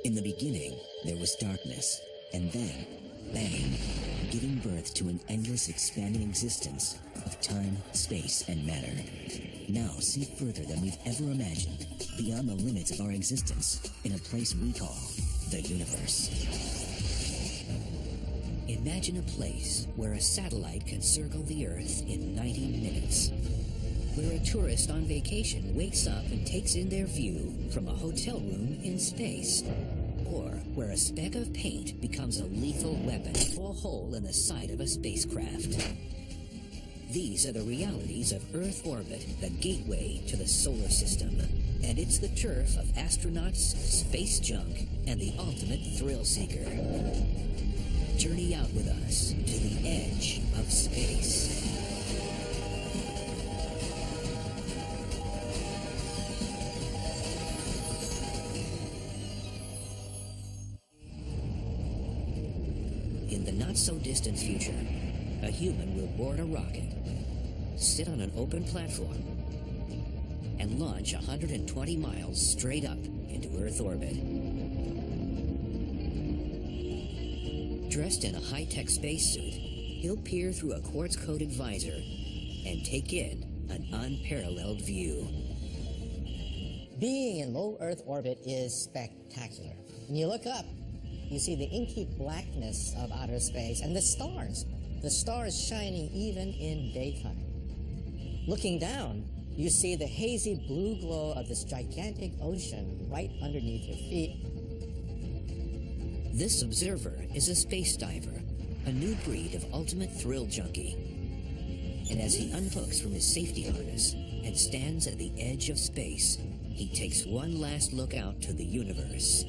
In the beginning, there was darkness, and then, bang, giving birth to an endless expanding existence of time, space, and matter. Now see further than we've ever imagined, beyond the limits of our existence, in a place we call the universe. Imagine a place where a satellite can circle the Earth in 90 minutes. Where a tourist on vacation wakes up and takes in their view from a hotel room in space. Or where a speck of paint becomes a lethal weapon or a hole in the side of a spacecraft. These are the realities of Earth orbit, the gateway to the solar system. And it's the turf of astronauts, space junk, and the ultimate thrill seeker. Journey out with us to the edge of space. In the not-so-distant future, a human will board a rocket, sit on an open platform, and launch 120 miles straight up into Earth orbit. Dressed in a high-tech spacesuit, he'll peer through a quartz-coated visor and take in an unparalleled view. Being in low Earth orbit is spectacular. When you look up, you see the inky blackness of outer space and the stars shining even in daytime. Looking down, you see the hazy blue glow of this gigantic ocean right underneath your feet. This observer is a space diver, a new breed of ultimate thrill junkie. And as he unhooks from his safety harness and stands at the edge of space, he takes one last look out to the universe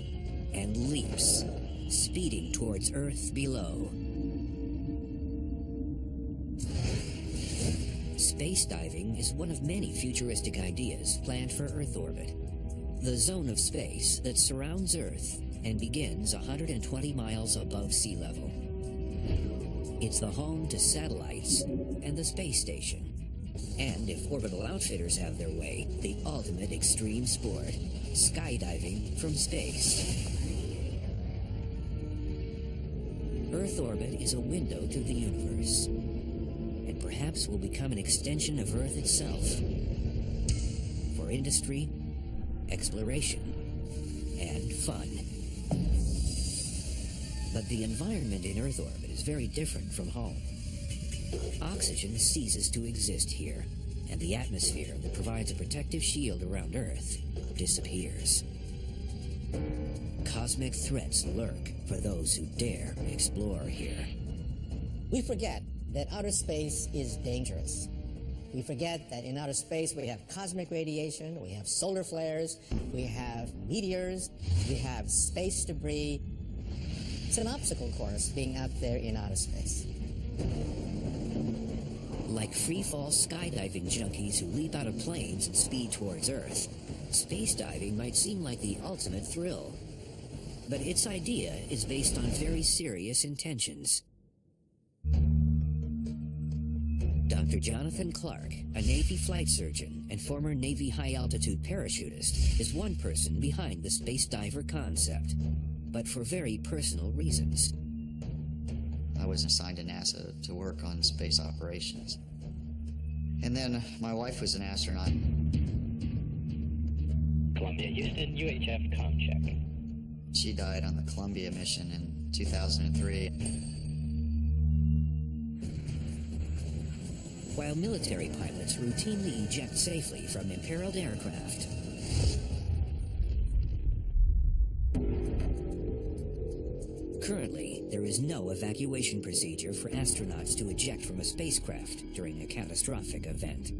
and leaps, speeding towards Earth below. Space diving is one of many futuristic ideas planned for Earth orbit. The zone of space that surrounds Earth and begins 120 miles above sea level. It's the home to satellites and the space station. And if orbital outfitters have their way, the ultimate extreme sport, skydiving from space. Earth orbit is a window to the universe, and perhaps will become an extension of Earth itself, for industry, exploration, and fun. But the environment in Earth orbit is very different from home. Oxygen ceases to exist here, and the atmosphere that provides a protective shield around Earth disappears. Cosmic threats lurk for those who dare explore here. We forget that outer space is dangerous. We forget that in outer space we have cosmic radiation, we have solar flares, we have meteors, we have space debris. It's an obstacle course being out there in outer space. Like free-fall skydiving junkies who leap out of planes and speed towards Earth, space diving might seem like the ultimate thrill. But its idea is based on very serious intentions. Dr. Jonathan Clark, a Navy flight surgeon and former Navy high-altitude parachutist, is one person behind the space diver concept, but for very personal reasons. I was assigned to NASA to work on space operations. And then my wife was an astronaut. Columbia, Houston, UHF, com check. She died on the Columbia mission in 2003. While military pilots routinely eject safely from imperiled aircraft, currently, there is no evacuation procedure for astronauts to eject from a spacecraft during a catastrophic event.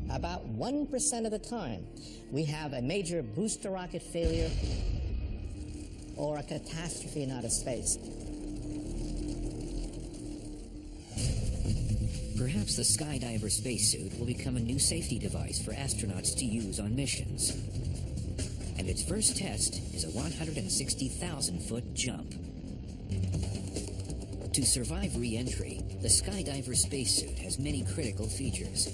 About 1% of the time, we have a major booster rocket failure or a catastrophe in outer space. Perhaps the skydiver spacesuit will become a new safety device for astronauts to use on missions. And its first test is a 160,000-foot jump. To survive re-entry, the skydiver spacesuit has many critical features.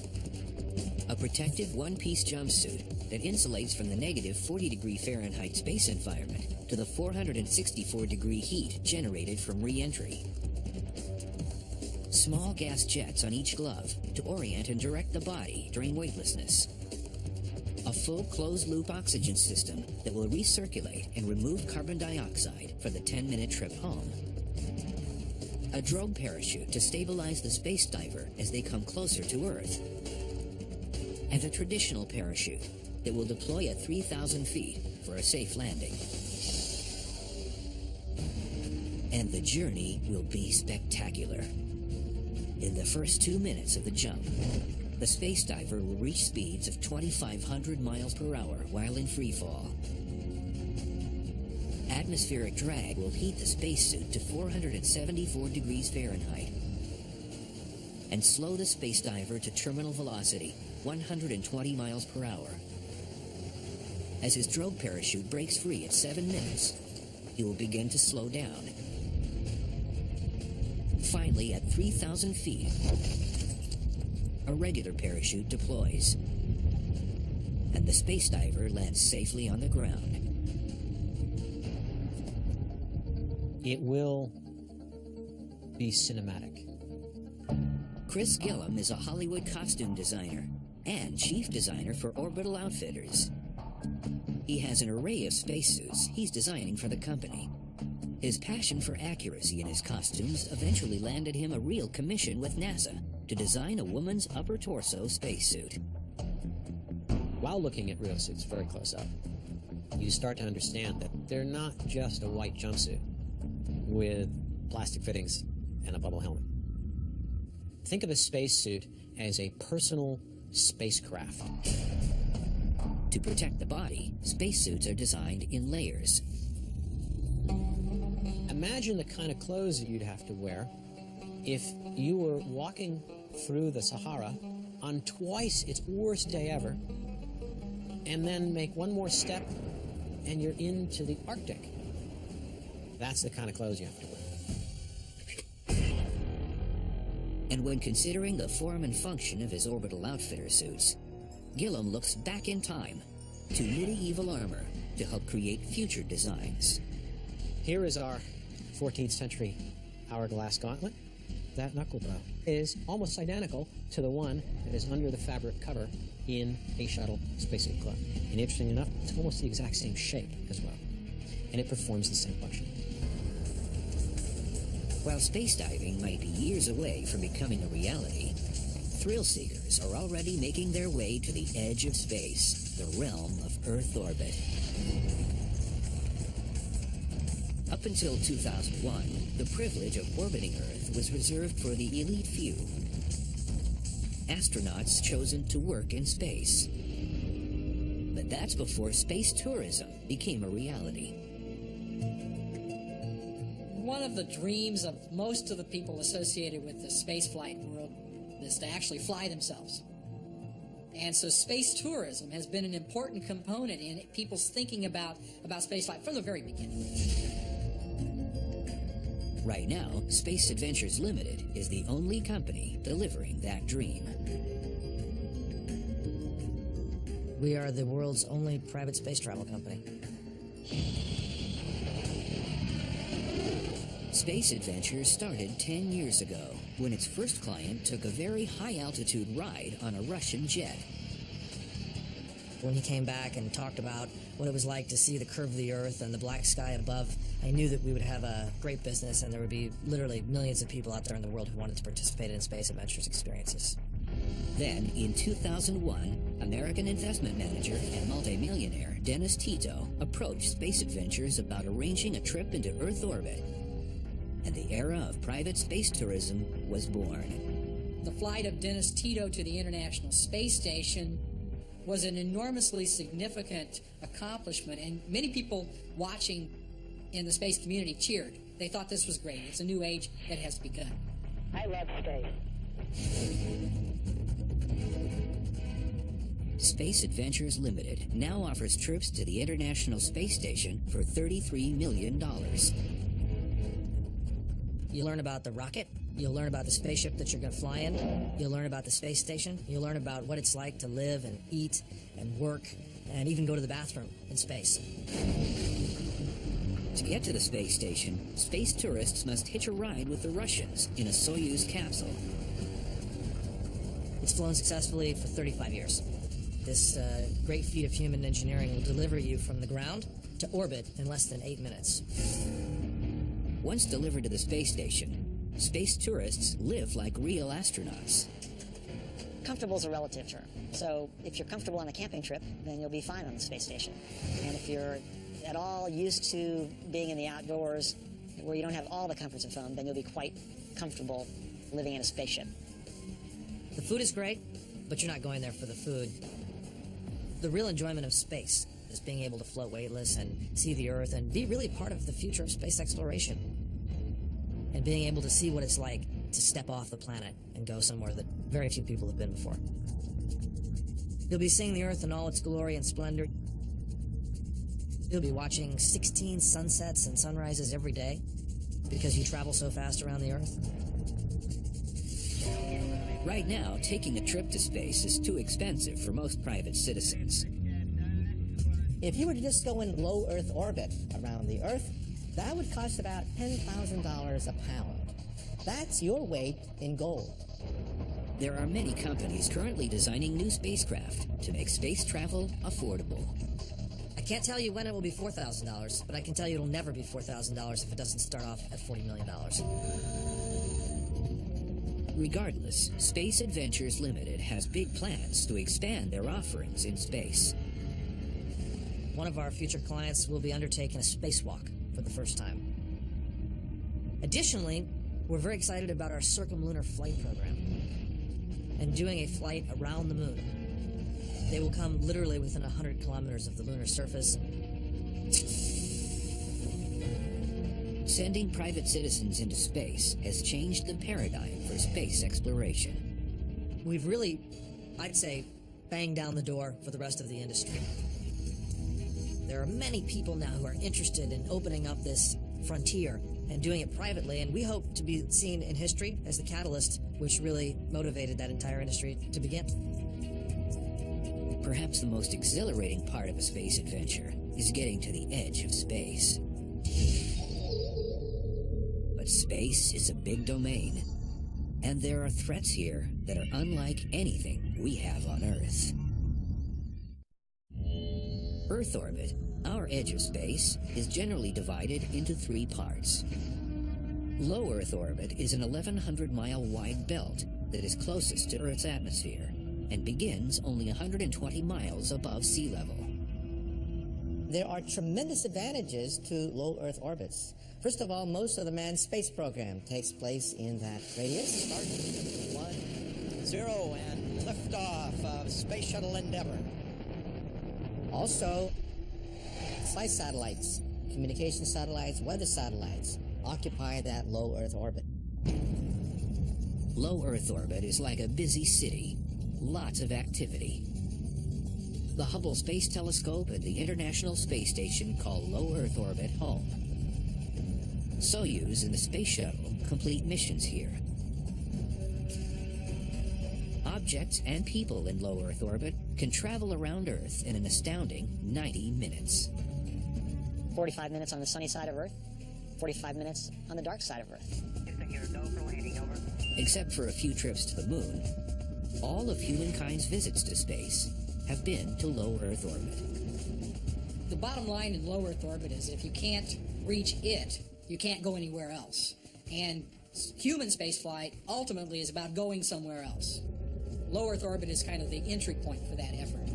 A protective one-piece jumpsuit that insulates from the negative 40-degree Fahrenheit space environment to the 464-degree heat generated from re-entry. Small gas jets on each glove to orient and direct the body during weightlessness. A full closed-loop oxygen system that will recirculate and remove carbon dioxide for the 10-minute trip home. A drogue parachute to stabilize the space diver as they come closer to Earth. And a traditional parachute that will deploy at 3,000 feet for a safe landing. And the journey will be spectacular. In the first 2 minutes of the jump, the space diver will reach speeds of 2,500 miles per hour while in free fall. Atmospheric drag will heat the spacesuit to 474 degrees Fahrenheit and slow the space diver to terminal velocity, 120 miles per hour. As his drogue parachute breaks free at 7 minutes, he will begin to slow down. Finally, at 3,000 feet, a regular parachute deploys, and the space diver lands safely on the ground. It will be cinematic. Chris Gillum is a Hollywood costume designer and chief designer for Orbital Outfitters. He has an array of spacesuits he's designing for the company. His passion for accuracy in his costumes eventually landed him a real commission with NASA to design a woman's upper torso spacesuit. While looking at real suits very close up, you start to understand that they're not just a white jumpsuit with plastic fittings and a bubble helmet. Think of a spacesuit as a personal spacecraft. To protect the body, spacesuits are designed in layers. Imagine the kind of clothes that you'd have to wear if you were walking through the Sahara on twice its worst day ever, and then make one more step and you're into the Arctic. That's the kind of clothes you have to wear. And when considering the form and function of his Orbital Outfitter suits, Gillum looks back in time to medieval armor to help create future designs. Here is our 14th century hourglass gauntlet. That knuckle bow is almost identical to the one that is under the fabric cover in a shuttle spacesuit glove. And interesting enough, it's almost the exact same shape as well. And it performs the same function. While space diving might be years away from becoming a reality, thrill seekers are already making their way to the edge of space, the realm of Earth orbit. Up until 2001, the privilege of orbiting Earth was reserved for the elite few. Astronauts chosen to work in space. But that's before space tourism became a reality. One of the dreams of most of the people associated with the spaceflight world is to actually fly themselves. And so space tourism has been an important component in people's thinking about spaceflight from the very beginning. Right now, Space Adventures Limited is the only company delivering that dream. We are the world's only private space travel company. Space Adventures started 10 years ago when its first client took a very high-altitude ride on a Russian jet. When he came back and talked about what it was like to see the curve of the Earth and the black sky above, I knew that we would have a great business and there would be literally millions of people out there in the world who wanted to participate in Space Adventures experiences. Then, in 2001, American investment manager and multimillionaire Dennis Tito approached Space Adventures about arranging a trip into Earth orbit, and the era of private space tourism was born. The flight of Dennis Tito to the International Space Station was an enormously significant accomplishment, and many people watching in the space community cheered. They thought this was great. It's a new age that has begun. I love space. Space Adventures Limited now offers trips to the International Space Station for $33 million. You learn about the rocket, you'll learn about the spaceship that you're going to fly in, you'll learn about the space station, you'll learn about what it's like to live and eat and work and even go to the bathroom in space. To get to the space station, space tourists must hitch a ride with the Russians in a Soyuz capsule. It's flown successfully for 35 years. This great feat of human engineering will deliver you from the ground to orbit in less than 8 minutes. Once delivered to the space station, space tourists live like real astronauts. Comfortable is a relative term. So if you're comfortable on a camping trip, then you'll be fine on the space station. And if you're at all used to being in the outdoors where you don't have all the comforts of home, then you'll be quite comfortable living in a spaceship. The food is great, but you're not going there for the food. The real enjoyment of space is being able to float weightless and see the Earth and be really part of the future of space exploration. And being able to see what it's like to step off the planet and go somewhere that very few people have been before. You'll be seeing the Earth in all its glory and splendor. You'll be watching 16 sunsets and sunrises every day because you travel so fast around the Earth. Right now, taking a trip to space is too expensive for most private citizens. If you were to just go in low Earth orbit around the Earth, that would cost about $10,000 a pound. That's your weight in gold. There are many companies currently designing new spacecraft to make space travel affordable. I can't tell you when it will be $4,000, but I can tell you it'll never be $4,000 if it doesn't start off at $40 million. Regardless, Space Adventures Limited has big plans to expand their offerings in space. One of our future clients will be undertaking a spacewalk for the first time. Additionally, we're very excited about our circumlunar flight program and doing a flight around the moon. They will come literally within 100 kilometers of the lunar surface. Sending private citizens into space has changed the paradigm for space exploration. We've really, I'd say, banged down the door for the rest of the industry. There are many people now who are interested in opening up this frontier and doing it privately, and we hope to be seen in history as the catalyst which really motivated that entire industry to begin. Perhaps the most exhilarating part of a space adventure is getting to the edge of space. But space is a big domain, and there are threats here that are unlike anything we have on Earth. Earth orbit, our edge of space, is generally divided into 3 parts. Low Earth orbit is an 1,100-mile wide belt that is closest to Earth's atmosphere and begins only 120 miles above sea level. There are tremendous advantages to low Earth orbits. First of all, most of the manned space program takes place in that radius. Start 1, 0, and liftoff of Space Shuttle Endeavour. Also, flight satellites, communication satellites, weather satellites occupy that low Earth orbit. Low Earth orbit is like a busy city. Lots of activity. The Hubble Space Telescope and the International Space Station call low Earth orbit home. Soyuz and the Space Shuttle complete missions here. Objects and people in low Earth orbit can travel around Earth in an astounding 90 minutes. 45 minutes on the sunny side of Earth, 45 minutes on the dark side of Earth. Except for a few trips to the moon, all of humankind's visits to space have been to low Earth orbit. The bottom line in low Earth orbit is if you can't reach it, you can't go anywhere else. And human spaceflight ultimately is about going somewhere else. Low Earth orbit is kind of the entry point for that effort.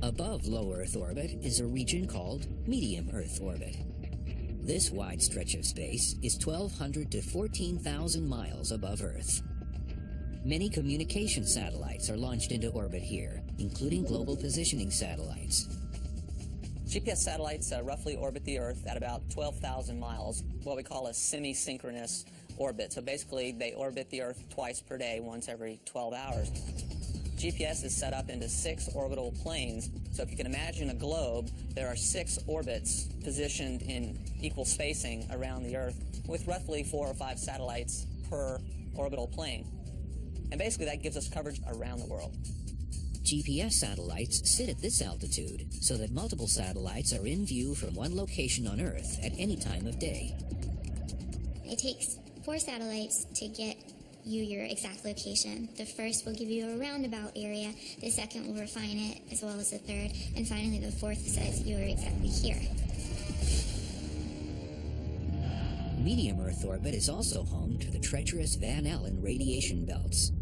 Above low Earth orbit is a region called medium Earth orbit. This wide stretch of space is 1,200 to 14,000 miles above Earth. Many communication satellites are launched into orbit here, including global positioning satellites. GPS satellites roughly orbit the Earth at about 12,000 miles, what we call a semi-synchronous orbit. So basically, they orbit the Earth twice per day, once every 12 hours. GPS is set up into 6 orbital planes. So if you can imagine a globe, there are 6 orbits positioned in equal spacing around the Earth with roughly 4 or 5 satellites per orbital plane. And basically that gives us coverage around the world. GPS satellites sit at this altitude so that multiple satellites are in view from one location on Earth at any time of day. It takes 4 satellites to get you your exact location. The first will give you a roundabout area, the second will refine it, as well as the third, and finally the fourth says you are exactly here. Medium Earth orbit is also home to the treacherous Van Allen radiation belts.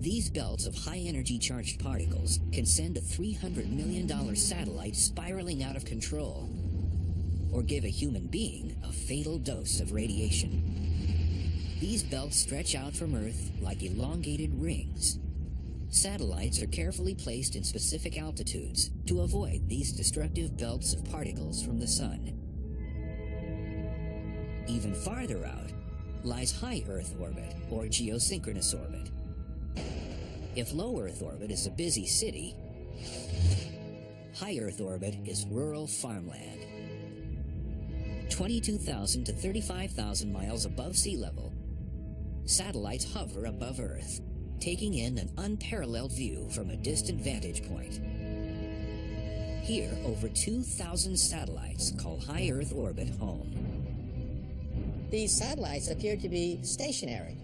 These belts of high-energy charged particles can send a $300 million satellite spiraling out of control, or give a human being a fatal dose of radiation. These belts stretch out from Earth like elongated rings. Satellites are carefully placed in specific altitudes to avoid these destructive belts of particles from the Sun. Even farther out lies high Earth orbit, or geosynchronous orbit. If low Earth orbit is a busy city, high Earth orbit is rural farmland. 22,000 to 35,000 miles above sea level, satellites hover above Earth, taking in an unparalleled view from a distant vantage point. Here, over 2,000 satellites call high Earth orbit home. These satellites appear to be stationary.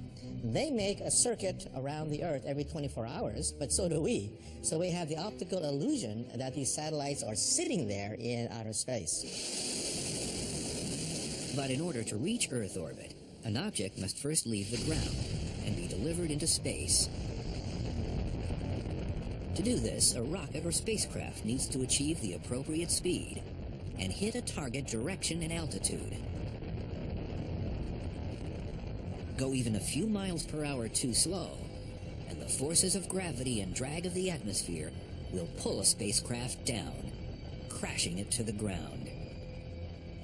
They make a circuit around the Earth every 24 hours, but so do we. So we have the optical illusion that these satellites are sitting there in outer space. But in order to reach Earth orbit, an object must first leave the ground and be delivered into space. To do this, a rocket or spacecraft needs to achieve the appropriate speed and hit a target direction and altitude. Go even a few miles per hour too slow, and the forces of gravity and drag of the atmosphere will pull a spacecraft down, crashing it to the ground.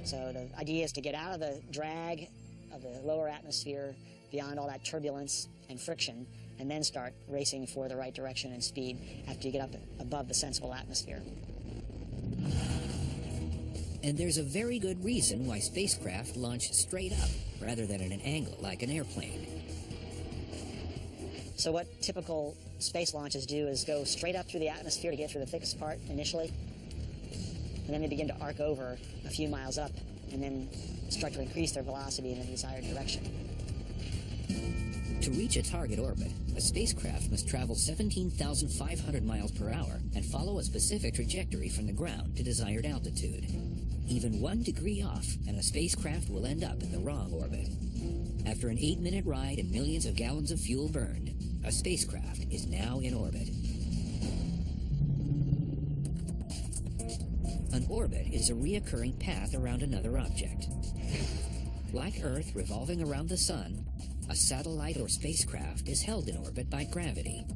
So the idea is to get out of the drag of the lower atmosphere, beyond all that turbulence and friction, and then start racing for the right direction and speed after you get up above the sensible atmosphere. And there's a very good reason why spacecraft launch straight up rather than at an angle like an airplane. So what typical space launches do is go straight up through the atmosphere to get through the thickest part initially, and then they begin to arc over a few miles up and then start to increase their velocity in the desired direction. To reach a target orbit, a spacecraft must travel 17,500 miles per hour and follow a specific trajectory from the ground to desired altitude. Even 1 degree off, and a spacecraft will end up in the wrong orbit. After an 8-minute ride and millions of gallons of fuel burned, a spacecraft is now in orbit. An orbit is a reoccurring path around another object. Like Earth revolving around the Sun, a satellite or spacecraft is held in orbit by gravity.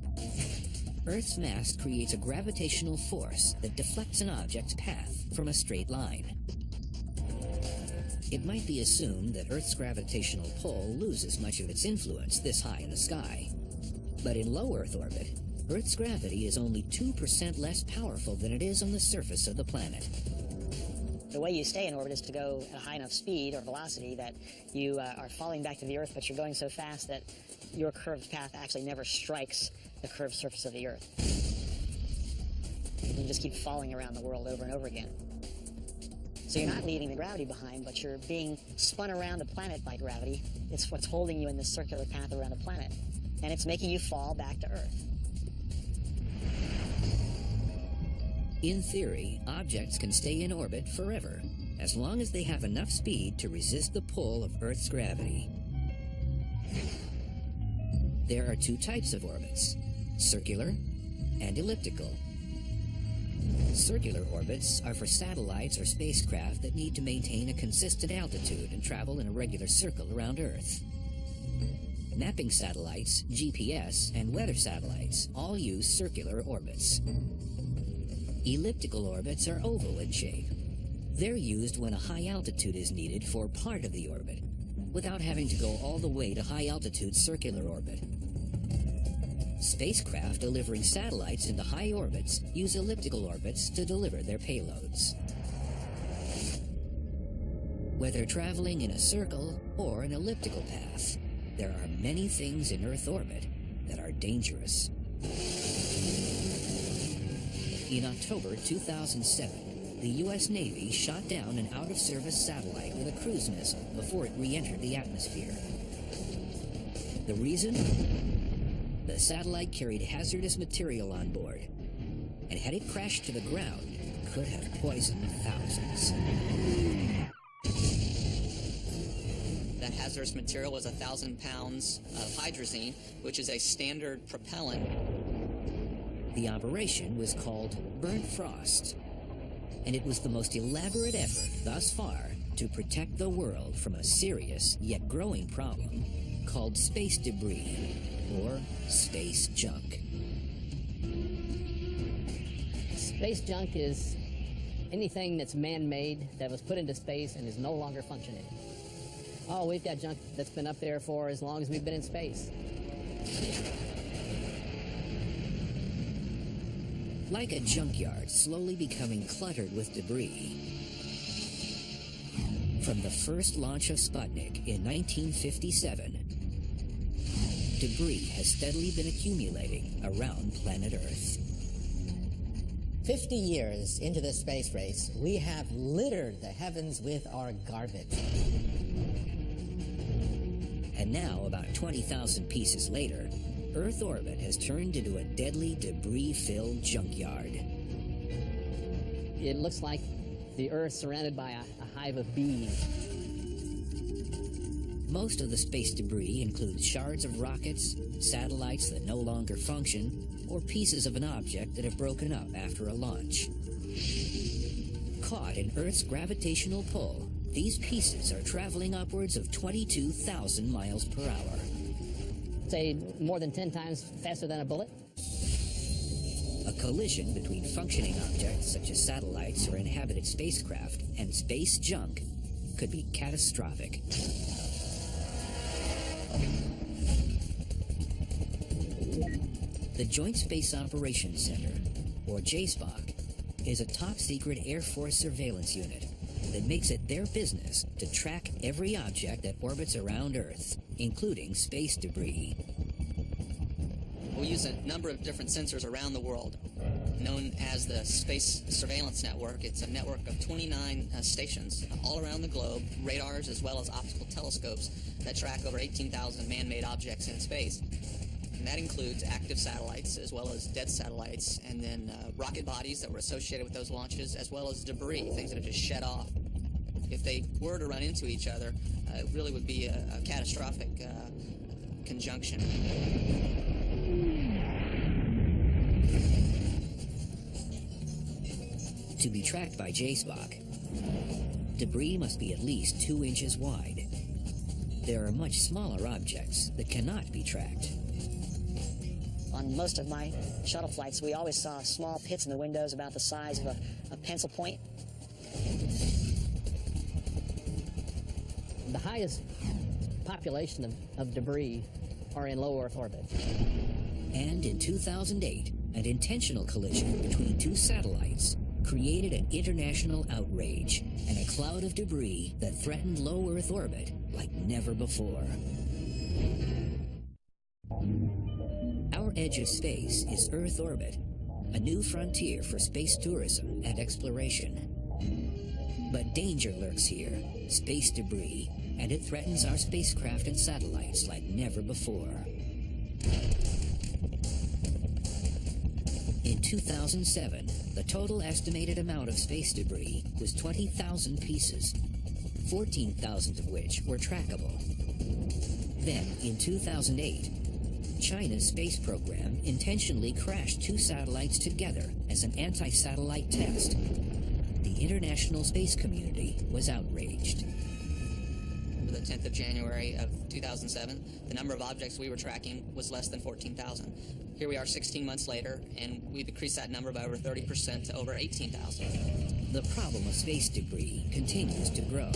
Earth's mass creates a gravitational force that deflects an object's path from a straight line. It might be assumed that Earth's gravitational pull loses much of its influence this high in the sky. But in low Earth orbit, Earth's gravity is only 2% less powerful than it is on the surface of the planet. The way you stay in orbit is to go at a high enough speed or velocity that you are falling back to the Earth, but you're going so fast that your curved path actually never strikes the curved surface of the Earth. You just keep falling around the world over and over again. So you're not leaving the gravity behind, but you're being spun around the planet by gravity. It's what's holding you in this circular path around the planet, and it's making you fall back to Earth. In theory, objects can stay in orbit forever, as long as they have enough speed to resist the pull of Earth's gravity. There are 2 types of orbits, circular and elliptical. Circular orbits are for satellites or spacecraft that need to maintain a consistent altitude and travel in a regular circle around Earth. Mapping satellites, GPS, and weather satellites all use circular orbits. Elliptical orbits are oval in shape. They're used when a high altitude is needed for part of the orbit, without having to go all the way to high-altitude circular orbit. Spacecraft delivering satellites into high orbits use elliptical orbits to deliver their payloads. Whether traveling in a circle or an elliptical path, there are many things in Earth orbit that are dangerous. In October 2007, the U.S. Navy shot down an out-of-service satellite with a cruise missile before it re-entered the atmosphere. The reason? The satellite carried hazardous material on board, and had it crashed to the ground, could have poisoned thousands. That hazardous material was 1,000 pounds of hydrazine, which is a standard propellant. The operation was called Burnt Frost, and it was the most elaborate effort thus far to protect the world from a serious yet growing problem called space debris, or space junk. Space junk is anything that's man-made that was put into space and is no longer functioning. Oh, we've got junk that's been up there for as long as we've been in space. Like a junkyard slowly becoming cluttered with debris. From the first launch of Sputnik in 1957, debris has steadily been accumulating around planet Earth. 50 years into the space race, we have littered the heavens with our garbage. And now, about 20,000 pieces later, Earth orbit has turned into a deadly debris-filled junkyard. It looks like the Earth surrounded by a hive of bees. Most of the space debris includes shards of rockets, satellites that no longer function, or pieces of an object that have broken up after a launch. Caught in Earth's gravitational pull, these pieces are traveling upwards of 22,000 miles per hour. Say more than 10 times faster than a bullet? A collision between functioning objects such as satellites or inhabited spacecraft and space junk could be catastrophic. The Joint Space Operations Center, or JSPOC, is a top-secret Air Force surveillance unit that makes it their business to track every object that orbits around Earth, including space debris. We use a number of different sensors around the world, known as the Space Surveillance Network. It's a network of 29 stations all around the globe, radars as well as optical telescopes that track over 18,000 man-made objects in space. And that includes active satellites as well as dead satellites, and then rocket bodies that were associated with those launches, as well as debris, things that have just shed off. If they were to run into each other, it really would be a catastrophic conjunction. To be tracked by JSPOC, debris must be at least 2 inches wide. There are much smaller objects that cannot be tracked. On most of my shuttle flights, we always saw small pits in the windows about the size of a pencil point. The highest population of debris are in low Earth orbit. And in 2008, an intentional collision between 2 satellites created an international outrage and a cloud of debris that threatened low Earth orbit like never before. Our edge of space is Earth orbit, a new frontier for space tourism and exploration. But danger lurks here, space debris, and it threatens our spacecraft and satellites like never before. In 2007, the total estimated amount of space debris was 20,000 pieces, 14,000 of which were trackable. Then, in 2008, China's space program intentionally crashed 2 satellites together as an anti-satellite test. The international space community was outraged. The 10th of January of 2007, the number of objects we were tracking was less than 14,000. Here we are 16 months later, and we've increased that number by over 30% to over 18,000. The problem of space debris continues to grow,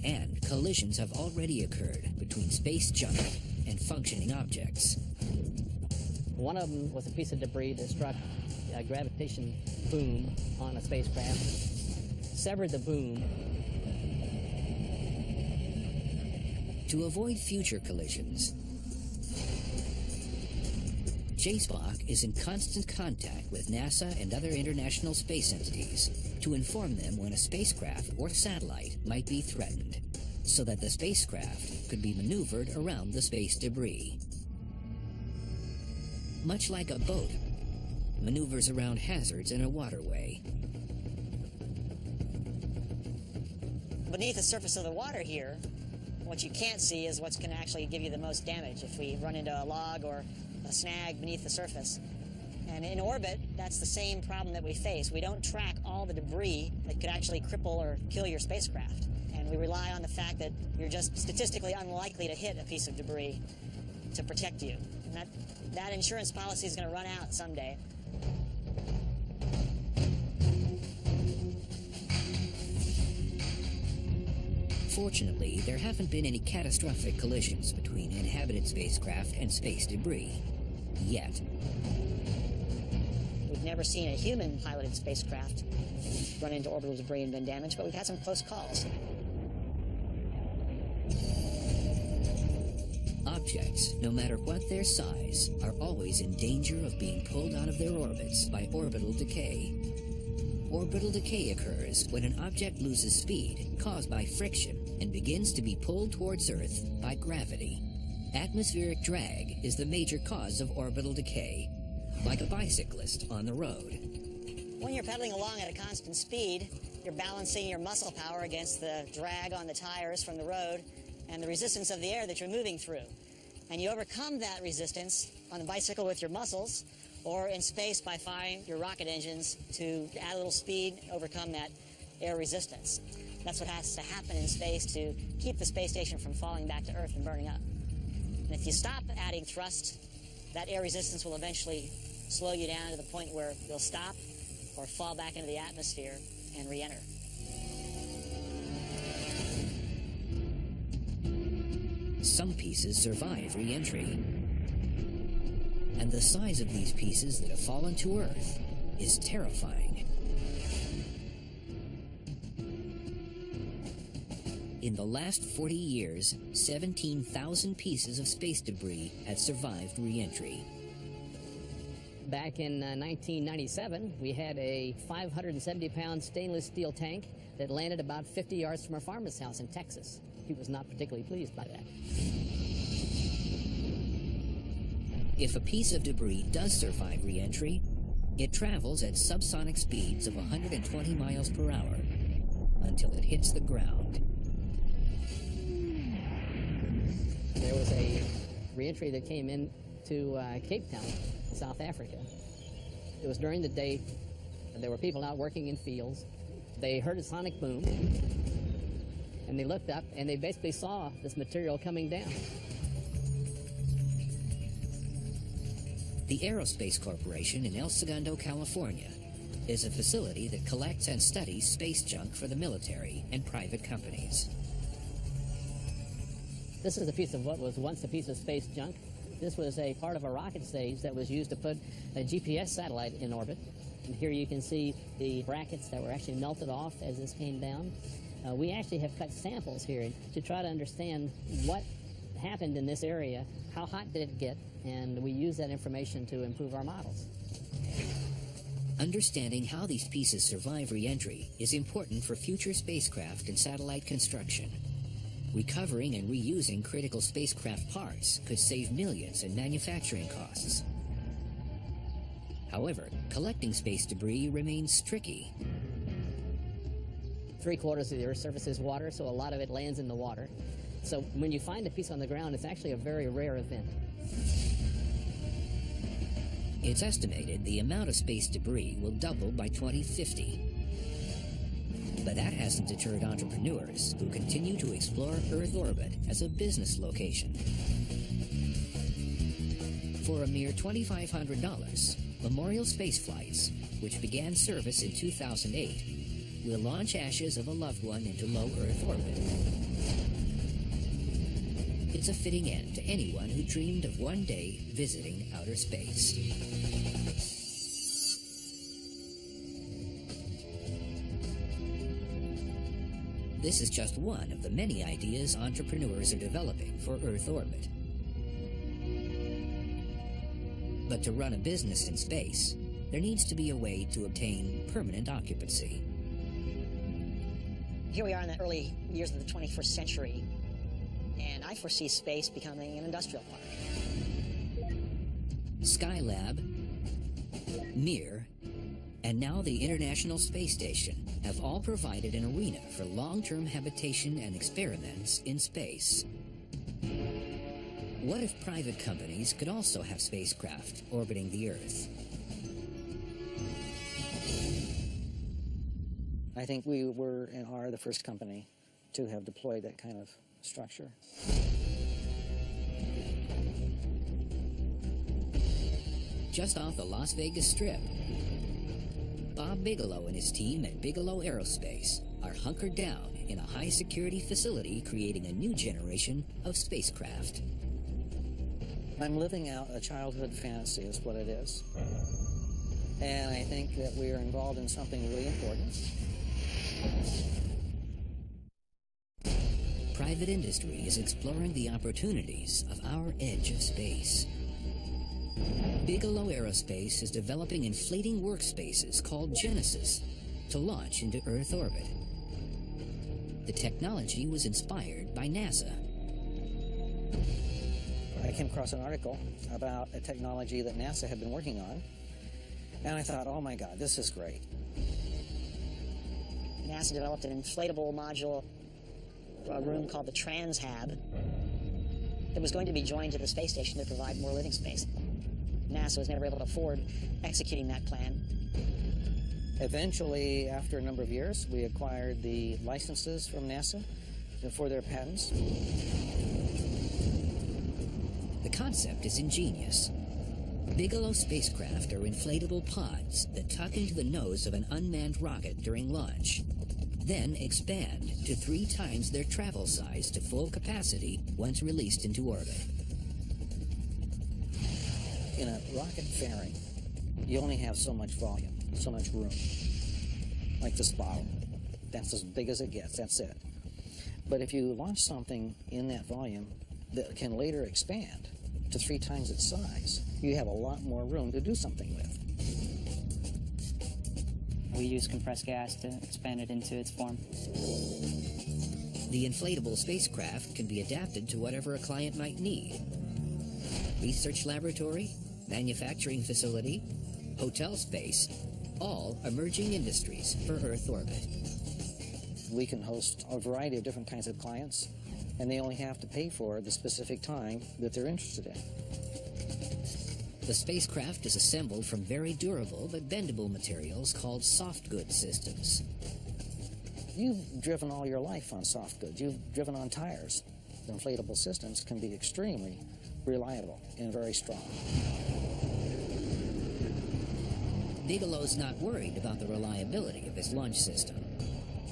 and collisions have already occurred between space junk and functioning objects. One of them was a piece of debris that struck a gravitation boom on a spacecraft, severed the boom. To avoid future collisions, JSPOC is in constant contact with NASA and other international space entities to inform them when a spacecraft or satellite might be threatened, so that the spacecraft could be maneuvered around the space debris. Much like a boat maneuvers around hazards in a waterway. Beneath the surface of the water here, what you can't see is what's going to actually give you the most damage if we run into a log or a snag beneath the surface. And in orbit, that's the same problem that we face. We don't track all the debris that could actually cripple or kill your spacecraft. And we rely on the fact that you're just statistically unlikely to hit a piece of debris to protect you. And that insurance policy is going to run out someday. Fortunately, there haven't been any catastrophic collisions between inhabited spacecraft and space debris. Yet. We've never seen a human-piloted spacecraft run into orbital debris and been damaged, but we've had some close calls. Objects, no matter what their size, are always in danger of being pulled out of their orbits by orbital decay. Orbital decay occurs when an object loses speed caused by friction and begins to be pulled towards Earth by gravity. Atmospheric drag is the major cause of orbital decay, like a bicyclist on the road. When you're pedaling along at a constant speed, you're balancing your muscle power against the drag on the tires from the road and the resistance of the air that you're moving through. And you overcome that resistance on the bicycle with your muscles, or in space by firing your rocket engines to add a little speed, overcome that air resistance. That's what has to happen in space to keep the space station from falling back to Earth and burning up. And if you stop adding thrust, that air resistance will eventually slow you down to the point where you'll stop or fall back into the atmosphere and re-enter. Some pieces survive re-entry. And the size of these pieces that have fallen to Earth is terrifying. In the last 40 years, 17,000 pieces of space debris had survived re-entry. Back in 1997, we had a 570-pound stainless steel tank that landed about 50 yards from our farmer's house in Texas. He was not particularly pleased by that. If a piece of debris does survive re-entry, it travels at subsonic speeds of 120 miles per hour until it hits the ground. There was a re-entry that came in to Cape Town, South Africa. It was during the day. There were people out working in fields. They heard a sonic boom, and they looked up, and they basically saw this material coming down. The Aerospace Corporation in El Segundo, California, is a facility that collects and studies space junk for the military and private companies. This is a piece of what was once a piece of space junk. This was a part of a rocket stage that was used to put a GPS satellite in orbit. And here you can see the brackets that were actually melted off as this came down. We actually have cut samples here to try to understand what happened in this area, how hot did it get, and we use that information to improve our models. Understanding how these pieces survive re-entry is important for future spacecraft and satellite construction. Recovering and reusing critical spacecraft parts could save millions in manufacturing costs. However, collecting space debris remains tricky. 3/4 of the Earth's surface is water, so a lot of it lands in the water. So when you find a piece on the ground, it's actually a very rare event. It's estimated the amount of space debris will double by 2050. But that hasn't deterred entrepreneurs who continue to explore Earth orbit as a business location. For a mere $2,500, Memorial Space Flights, which began service in 2008, will launch ashes of a loved one into low Earth orbit. It's a fitting end to anyone who dreamed of one day visiting outer space. This is just one of the many ideas entrepreneurs are developing for Earth orbit. But to run a business in space, there needs to be a way to obtain permanent occupancy. Here we are in the early years of the 21st century, and I foresee space becoming an industrial park. Skylab, Mir, and now the International Space Station have all provided an arena for long-term habitation and experiments in space. What if private companies could also have spacecraft orbiting the Earth? I think we were and are the first company to have deployed that kind of structure. Just off the Las Vegas Strip, Bob Bigelow and his team at Bigelow Aerospace are hunkered down in a high-security facility creating a new generation of spacecraft. I'm living out a childhood fantasy is what it is. And I think that we are involved in something really important. Private industry is exploring the opportunities of our edge of space. Bigelow Aerospace is developing inflating workspaces called Genesis to launch into Earth orbit. The technology was inspired by NASA. I came across an article about a technology that NASA had been working on, and I thought, oh my God, this is great. NASA developed an inflatable module room called the TransHab that was going to be joined to the space station to provide more living space. NASA was never able to afford executing that plan. Eventually, after a number of years, we acquired the licenses from NASA for their patents. The concept is ingenious. Bigelow spacecraft are inflatable pods that tuck into the nose of an unmanned rocket during launch, then expand to 3 times their travel size to full capacity once released into orbit. In a rocket fairing, you only have so much volume, so much room. Like this bottle. That's as big as it gets, that's it. But if you launch something in that volume that can later expand to 3 times its size, you have a lot more room to do something with. We use compressed gas to expand it into its form. The inflatable spacecraft can be adapted to whatever a client might need. Research laboratory, manufacturing facility, hotel space, all emerging industries for Earth orbit. We can host a variety of different kinds of clients, and they only have to pay for the specific time that they're interested in. The spacecraft is assembled from very durable but bendable materials called soft goods systems. You've driven all your life on soft goods. You've driven on tires. The inflatable systems can be extremely reliable and very strong. Bigelow's not worried about the reliability of his launch system.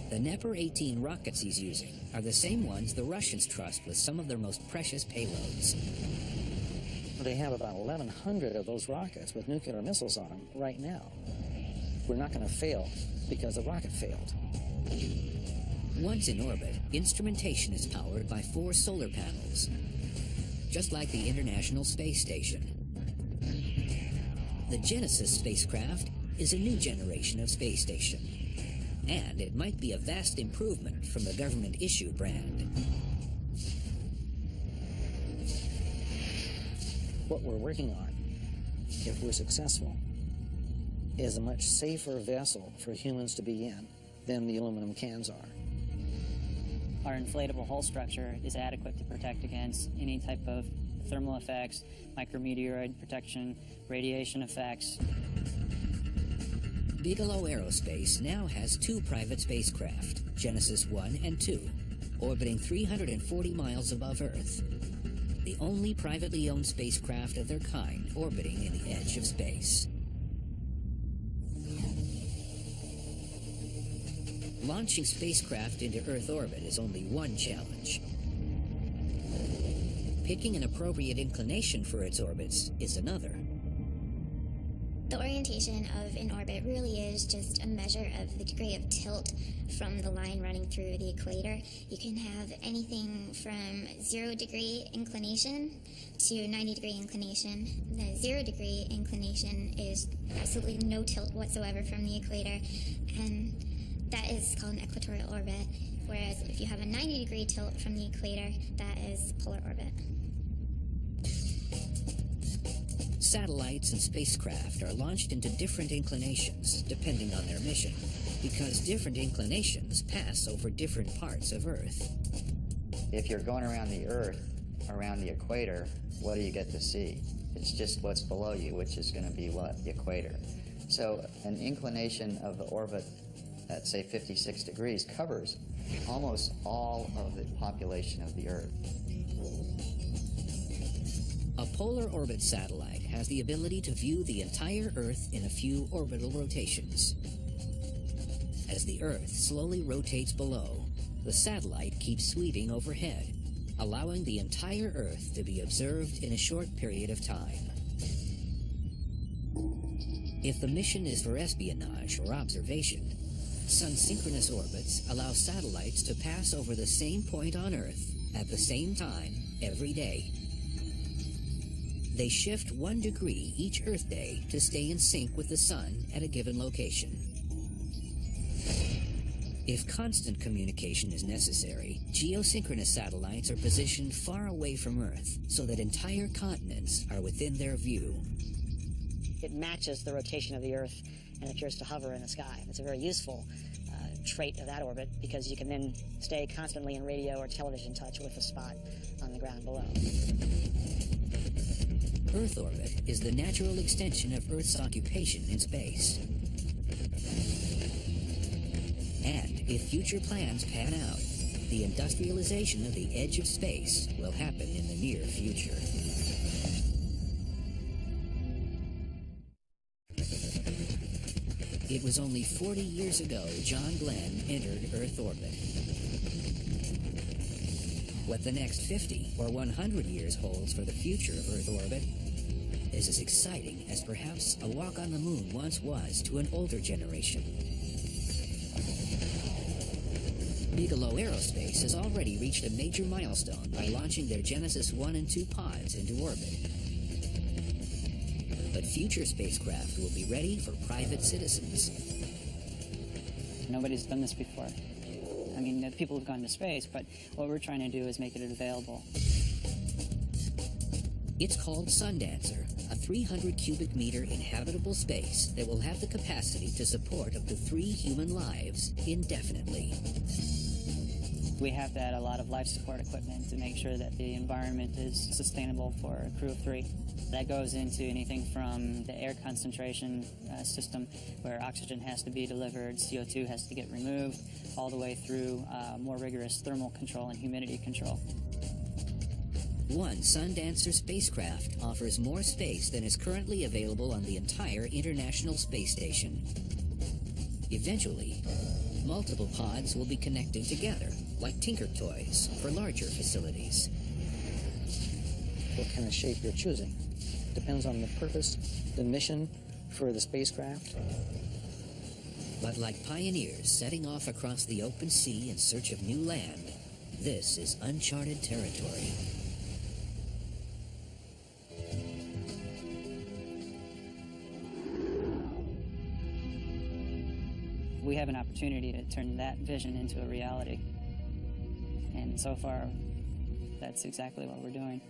The Dnepr-18 rockets he's using are the same ones the Russians trust with some of their most precious payloads. They have about 1,100 of those rockets with nuclear missiles on them right now. We're not going to fail because the rocket failed. Once in orbit, instrumentation is powered by 4 solar panels, just like the International Space Station. The Genesis spacecraft is a new generation of space station, and it might be a vast improvement from the government-issue brand. What we're working on, if we're successful, is a much safer vessel for humans to be in than the aluminum cans are. Our inflatable hull structure is adequate to protect against any type of thermal effects, micrometeoroid protection, radiation effects. Bigelow Aerospace now has 2 private spacecraft, Genesis 1 and 2, orbiting 340 miles above Earth. The only privately owned spacecraft of their kind orbiting in the edge of space. Launching spacecraft into Earth orbit is only one challenge. Picking an appropriate inclination for its orbits is another. The orientation of an orbit really is just a measure of the degree of tilt from the line running through the equator. You can have anything from 0 degree inclination to 90 degree inclination. The 0 degree inclination is absolutely no tilt whatsoever from the equator, and that is called an equatorial orbit. Whereas if you have a 90 degree tilt from the equator, that is polar orbit. Satellites and spacecraft are launched into different inclinations, depending on their mission, because different inclinations pass over different parts of Earth. If you're going around the Earth, around the equator, what do you get to see? It's just what's below you, which is going to be what? The equator. So an inclination of the orbit at, say, 56 degrees covers almost all of the population of the Earth. A polar orbit satellite has the ability to view the entire Earth in a few orbital rotations. As the Earth slowly rotates below, the satellite keeps sweeping overhead, allowing the entire Earth to be observed in a short period of time. If the mission is for espionage or observation, sun-synchronous orbits allow satellites to pass over the same point on Earth at the same time every day. They shift 1 degree each Earth day to stay in sync with the Sun at a given location. If constant communication is necessary, geosynchronous satellites are positioned far away from Earth so that entire continents are within their view. It matches the rotation of the Earth and appears to hover in the sky. It's a very useful trait of that orbit because you can then stay constantly in radio or television touch with the spot on the ground below. Earth orbit is the natural extension of Earth's occupation in space. And if future plans pan out, the industrialization of the edge of space will happen in the near future. It was only 40 years ago John Glenn entered Earth orbit. What the next 50 or 100 years holds for the future of Earth orbit is as exciting as perhaps a walk on the moon once was to an older generation. Bigelow Aerospace has already reached a major milestone by launching their Genesis 1 and 2 pods into orbit. But future spacecraft will be ready for private citizens. Nobody's done this before. I mean, people have gone to space, but what we're trying to do is make it available. It's called Sundancer, a 300 cubic meter inhabitable space that will have the capacity to support up to 3 human lives indefinitely. We have to add a lot of life support equipment to make sure that the environment is sustainable for a crew of 3. That goes into anything from the air concentration system, where oxygen has to be delivered, CO2 has to get removed, all the way through more rigorous thermal control and humidity control. One Sundancer spacecraft offers more space than is currently available on the entire International Space Station. Eventually, multiple pods will be connected together, like Tinker Toys, for larger facilities. What kind of shape you're choosing depends on the purpose, the mission for the spacecraft. But like pioneers setting off across the open sea in search of new land, this is uncharted territory. We have an opportunity to turn that vision into a reality. And so far, that's exactly what we're doing.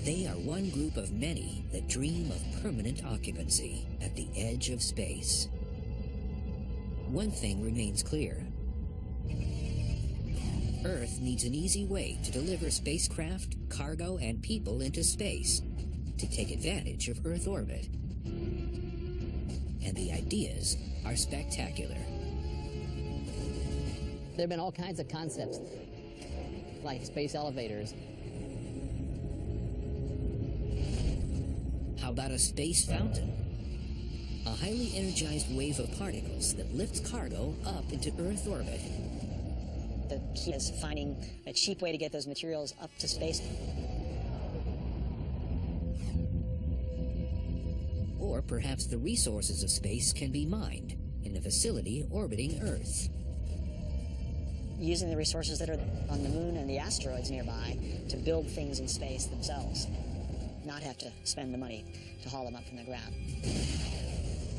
They are one group of many that dream of permanent occupancy at the edge of space. One thing remains clear. Earth needs an easy way to deliver spacecraft, cargo, and people into space to take advantage of Earth orbit. And the ideas are spectacular. There have been all kinds of concepts, like space elevators. How about a space fountain? A highly energized wave of particles that lifts cargo up into Earth orbit. The key is finding a cheap way to get those materials up to space. Or perhaps the resources of space can be mined in a facility orbiting Earth. Using the resources that are on the moon and the asteroids nearby to build things in space themselves, not have to spend the money to haul them up from the ground.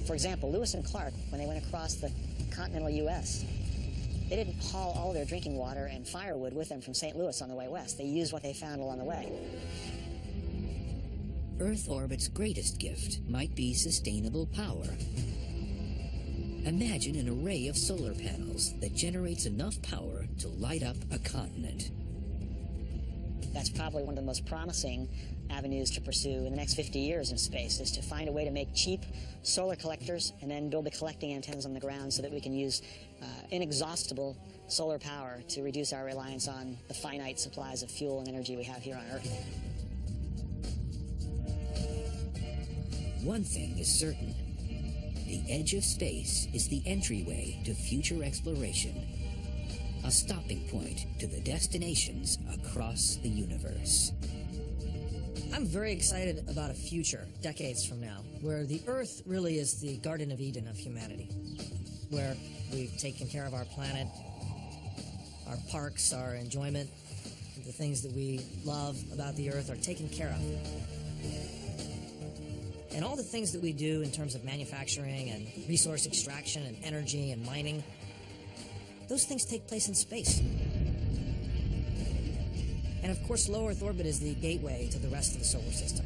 For example, Lewis and Clark, when they went across the continental U.S., they didn't haul all their drinking water and firewood with them from St. Louis on the way west. They used what they found along the way. Earth orbit's greatest gift might be sustainable power. Imagine an array of solar panels that generates enough power to light up a continent. That's probably one of the most promising avenues to pursue in the next 50 years in space, is to find a way to make cheap solar collectors and then build the collecting antennas on the ground so that we can use inexhaustible solar power to reduce our reliance on the finite supplies of fuel and energy we have here on Earth. One thing is certain. The edge of space is the entryway to future exploration, a stopping point to the destinations across the universe. I'm very excited about a future, decades from now, where the Earth really is the Garden of Eden of humanity, where we've taken care of our planet, our parks, our enjoyment, the things that we love about the Earth are taken care of. And all the things that we do in terms of manufacturing and resource extraction and energy and mining, those things take place in space. And of course, low Earth orbit is the gateway to the rest of the solar system.